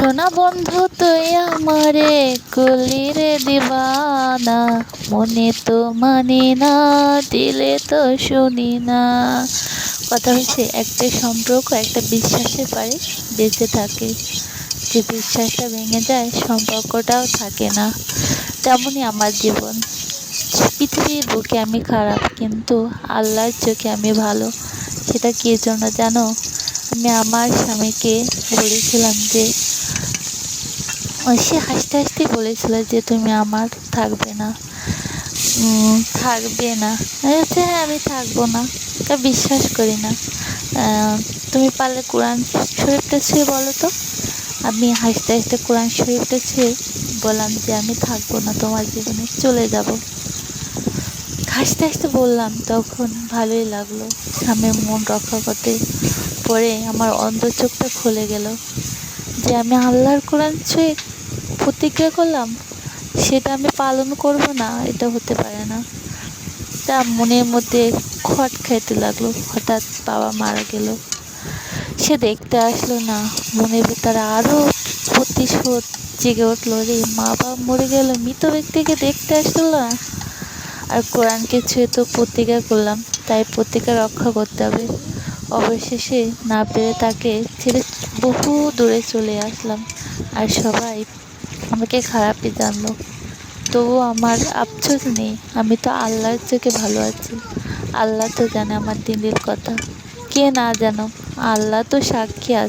সোনা বন্ধু তুই আমারে কলি রে দিবানা, মনে তো মানি না, দিলে তো শুনি না। কথা হচ্ছে একটা সম্পর্ক একটা বিশ্বাসের পারে বেঁচে থাকে। যে বিশ্বাসটা ভেঙে যায় সম্পর্কটাও থাকে না। তেমনই আমার জীবন। পৃথিবীর বুকে আমি খারাপ, কিন্তু আল্লাহর চোখে আমি ভালো। সেটা কি জন্য জানো? আমি আমার স্বামীকে বলেছিলাম যে সে হাসতে হাসতে বলেছিল যে তুমি আমার থাকবে না, থাকবে না। আমি বলছি, হ্যাঁ আমি থাকবো না, তা বিশ্বাস করি না। তুমি পারলে কোরআন শরীফটা ছুঁয়ে বলো তো। আমি হাসতে হাসতে কোরআন শরীফটা ছুঁয়ে বললাম যে আমি থাকবো না তোমার জীবনে, চলে যাব। হাসতে হাসতে বললাম, তখন ভালোই লাগলো। স্বামীর মন রক্ষা করতে পরে আমার অন্ধ চোখটা খুলে গেল যে আমি আল্লাহর কোরআন ছুঁয়ে প্রতিজ্ঞা করলাম, সেটা আমি পালন করব না, এটা হতে পারে না। তা মনের মধ্যে খট খাইতে লাগলো। হঠাৎ বাবা মারা গেল, সে দেখতে আসলো না। মনের ভিতরে আরো প্রতিশোধ জেগে উঠলো, রে মা বাবা মরে গেল, মৃত ব্যক্তিকে দেখতে আসলো না। আর কোরআনকে ছুঁয়ে তো প্রতিজ্ঞা করলাম, তাই প্রতিজ্ঞা রক্ষা করতে হবে। অবশেষে না পেরে তাকে ছেড়ে বহু দূরে চলে আসলাম। আর সবাই আমাকে খারাপই জানলো। তবুও আমার আফসোস নেই, আমি তো আল্লাহর চোখে ভালো আছি। আল্লাহ তো জানে আমার দিলের কথা, কে না জানো, আল্লাহ তো সাক্ষী আছে।